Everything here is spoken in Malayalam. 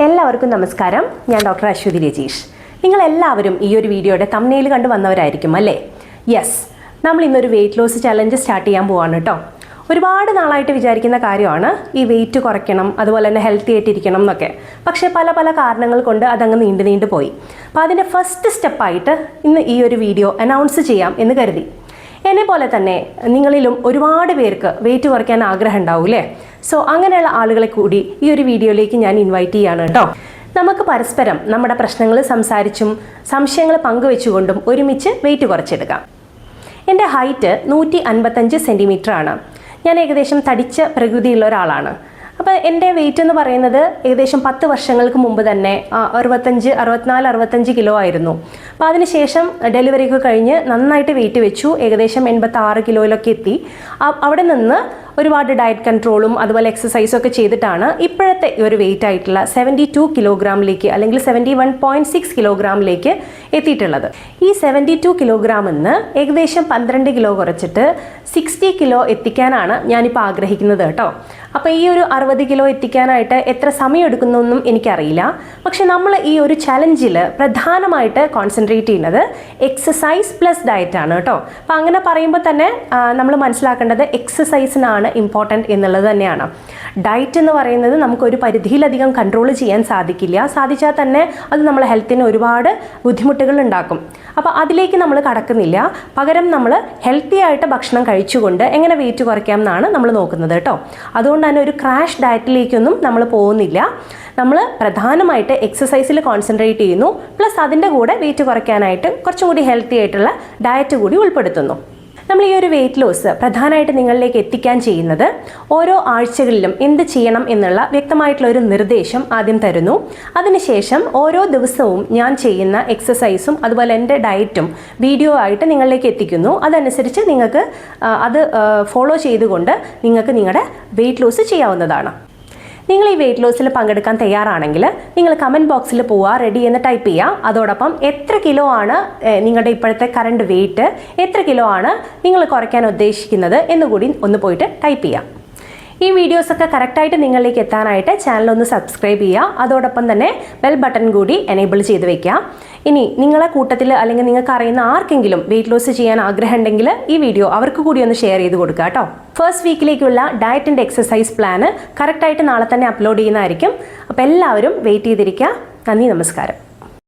എല്ലാവർക്കും നമസ്കാരം. ഞാൻ ഡോക്ടർ അശ്വതി രജീഷ്. നിങ്ങളെല്ലാവരും ഈ ഒരു വീഡിയോയുടെ തംബ്നെയിൽ കണ്ടു വന്നവരായിരിക്കും അല്ലേ? യെസ്, നമ്മൾ ഇന്നൊരു വെയിറ്റ് ലോസ് ചലഞ്ച് സ്റ്റാർട്ട് ചെയ്യാൻ പോവാണ് കേട്ടോ. ഒരുപാട് നാളായിട്ട് വിചാരിക്കുന്ന കാര്യമാണ് ഈ വെയിറ്റ് കുറയ്ക്കണം, അതുപോലെ തന്നെ ഹെൽത്തി ആയിട്ടിരിക്കണം എന്നൊക്കെ. പക്ഷേ പല പല കാരണങ്ങൾ കൊണ്ട് അതങ്ങ് നീണ്ടു പോയി. അപ്പോൾ അതിൻ്റെ ഫസ്റ്റ് സ്റ്റെപ്പായിട്ട് ഇന്ന് ഈ ഒരു വീഡിയോ അനൗൺസ് ചെയ്യാം എന്ന് കരുതി. എന്നെ പോലെ തന്നെ നിങ്ങളിലും ഒരുപാട് പേർക്ക് വെയിറ്റ് കുറയ്ക്കാൻ ആഗ്രഹം ഉണ്ടാവും അല്ലേ? സോ അങ്ങനെയുള്ള ആളുകളെ കൂടി ഈ ഒരു വീഡിയോയിലേക്ക് ഞാൻ ഇൻവൈറ്റ് ചെയ്യാണ് കേട്ടോ. നമുക്ക് പരസ്പരം നമ്മുടെ പ്രശ്നങ്ങൾ സംസാരിച്ചും സംശയങ്ങൾ പങ്കുവെച്ചുകൊണ്ടും ഒരുമിച്ച് വെയിറ്റ് കുറച്ചെടുക്കാം. എൻ്റെ ഹൈറ്റ് 155 സെൻറ്റിമീറ്റർ ആണ്. ഞാൻ ഏകദേശം തടിച്ച പ്രകൃതിയുള്ള ഒരാളാണ്. അപ്പോൾ എൻ്റെ വെയിറ്റ് എന്ന് പറയുന്നത് ഏകദേശം 10 വർഷങ്ങൾക്ക് മുമ്പ് തന്നെ 64-65 കിലോ ആയിരുന്നു. അപ്പോൾ അതിനുശേഷം ഡെലിവറി ഒക്കെ കഴിഞ്ഞ് നന്നായിട്ട് വെയിറ്റ് വെച്ചു. ഏകദേശം 86 കിലോയിലൊക്കെ എത്തി. അവിടെ നിന്ന് ഒരുപാട് ഡയറ്റ് കൺട്രോളും അതുപോലെ എക്സസൈസും ഒക്കെ ചെയ്തിട്ടാണ് ഇപ്പോഴത്തെ ഈ ഒരു വെയിറ്റ് ആയിട്ടുള്ള 72 കിലോഗ്രാമിലേക്ക് അല്ലെങ്കിൽ 71.6 കിലോഗ്രാമിലേക്ക് എത്തിയിട്ടുള്ളത്. ഈ 72 കിലോഗ്രാമിൽ നിന്ന് ഏകദേശം 12 കിലോ കുറച്ചിട്ട് 60 കിലോ എത്തിക്കാനാണ് ഞാനിപ്പോൾ ആഗ്രഹിക്കുന്നത് കേട്ടോ. അപ്പോൾ ഈ ഒരു 60 കിലോ എത്തിക്കാനായിട്ട് എത്ര സമയം എടുക്കുന്നൊന്നും എനിക്കറിയില്ല. പക്ഷെ നമ്മൾ ഈ ഒരു ചലഞ്ചിൽ പ്രധാനമായിട്ട് കോൺസെൻട്രേറ്റ് ചെയ്യുന്നത് എക്സസൈസ് പ്ലസ് ഡയറ്റ് ആണ് കേട്ടോ. അപ്പോൾ അങ്ങനെ പറയുമ്പോൾ തന്നെ നമ്മൾ മനസ്സിലാക്കേണ്ടത് എക്സസൈസിനാണ് ഇമ്പോർട്ടൻറ്റ് എന്നുള്ളത് തന്നെയാണ്. ഡയറ്റ് എന്ന് പറയുന്നത് നമുക്കൊരു പരിധിയിലധികം കൺട്രോൾ ചെയ്യാൻ സാധിക്കില്ല. സാധിച്ചാൽ തന്നെ അത് നമ്മളെ ഹെൽത്തിന് ഒരുപാട് ബുദ്ധിമുട്ടുകൾ ഉണ്ടാക്കും. അപ്പോൾ അതിലേക്ക് നമ്മൾ കടക്കുന്നില്ല. പകരം നമ്മൾ ഹെൽത്തി ആയിട്ട് ഭക്ഷണം കഴിച്ചുകൊണ്ട് എങ്ങനെ വെയിറ്റ് കുറയ്ക്കാം എന്നാണ് നമ്മൾ നോക്കുന്നത് കേട്ടോ. അതുകൊണ്ട് തന്നെ ഒരു ക്രാഷ് ഡയറ്റിലേക്കൊന്നും നമ്മൾ പോകുന്നില്ല. നമ്മൾ പ്രധാനമായിട്ട് എക്സസൈസിൽ കോൺസെൻട്രേറ്റ് ചെയ്യുന്നു, പ്ലസ് അതിൻ്റെ കൂടെ വെയിറ്റ് കുറയ്ക്കാനായിട്ട് കുറച്ചും കൂടി ഹെൽത്തി ആയിട്ടുള്ള ഡയറ്റ് കൂടി ഉൾപ്പെടുത്തുന്നു. നമ്മൾ ഈ ഒരു വെയിറ്റ് ലോസ് പ്രധാനമായിട്ട് നിങ്ങളിലേക്ക് എത്തിക്കാൻ ചെയ്യുന്നത് ഓരോ ആഴ്ചകളിലും എന്ത് ചെയ്യണം എന്നുള്ള വ്യക്തമായിട്ടുള്ള ഒരു നിർദ്ദേശം ആദ്യം തരുന്നു. അതിനുശേഷം ഓരോ ദിവസവും ഞാൻ ചെയ്യുന്ന എക്സസൈസും അതുപോലെ എൻ്റെ ഡയറ്റും വീഡിയോ ആയിട്ട് നിങ്ങളിലേക്ക് എത്തിക്കുന്നു. അതനുസരിച്ച് നിങ്ങൾക്ക് അത് ഫോളോ ചെയ്തുകൊണ്ട് നിങ്ങൾക്ക് നിങ്ങളുടെ വെയിറ്റ് ലോസ് ചെയ്യാവുന്നതാണ്. നിങ്ങൾ ഈ വെയിറ്റ് ലോസിൽ പങ്കെടുക്കാൻ തയ്യാറാണെങ്കിൽ നിങ്ങൾ കമൻറ്റ് ബോക്സിൽ പോവുക, റെഡി എന്ന് ടൈപ്പ് ചെയ്യുക. അതോടൊപ്പം എത്ര കിലോ ആണ് നിങ്ങളുടെ ഇപ്പോഴത്തെ കറണ്ട് വെയിറ്റ്, എത്ര കിലോ ആണ് നിങ്ങൾ കുറയ്ക്കാൻ ഉദ്ദേശിക്കുന്നത് എന്നുകൂടി ഒന്ന് പോയിട്ട് ടൈപ്പ് ചെയ്യാം. ഈ വീഡിയോസൊക്കെ കറക്റ്റായിട്ട് നിങ്ങളിലേക്ക് എത്താനായിട്ട് ചാനലൊന്ന് സബ്സ്ക്രൈബ് ചെയ്യുക. അതോടൊപ്പം തന്നെ ബെൽ ബട്ടൺ കൂടി എനേബിൾ ചെയ്ത് വെക്കുക. ഇനി നിങ്ങളെ കൂട്ടത്തിൽ അല്ലെങ്കിൽ നിങ്ങൾക്ക് അറിയുന്ന ആർക്കെങ്കിലും വെയിറ്റ് ലോസ് ചെയ്യാൻ ആഗ്രഹം ഉണ്ടെങ്കിൽ ഈ വീഡിയോ അവർക്ക് കൂടി ഒന്ന് ഷെയർ ചെയ്ത് കൊടുക്കുക കേട്ടോ. ഫസ്റ്റ് വീക്കിലേക്കുള്ള ഡയറ്റ് ആൻഡ് എക്സസൈസ് പ്ലാന് കറക്റ്റായിട്ട് നാളെ തന്നെ അപ്ലോഡ് ചെയ്യുന്നതായിരിക്കും. അപ്പോൾ എല്ലാവരും വെയിറ്റ് ചെയ്തിരിക്കുക. നന്ദി, നമസ്കാരം.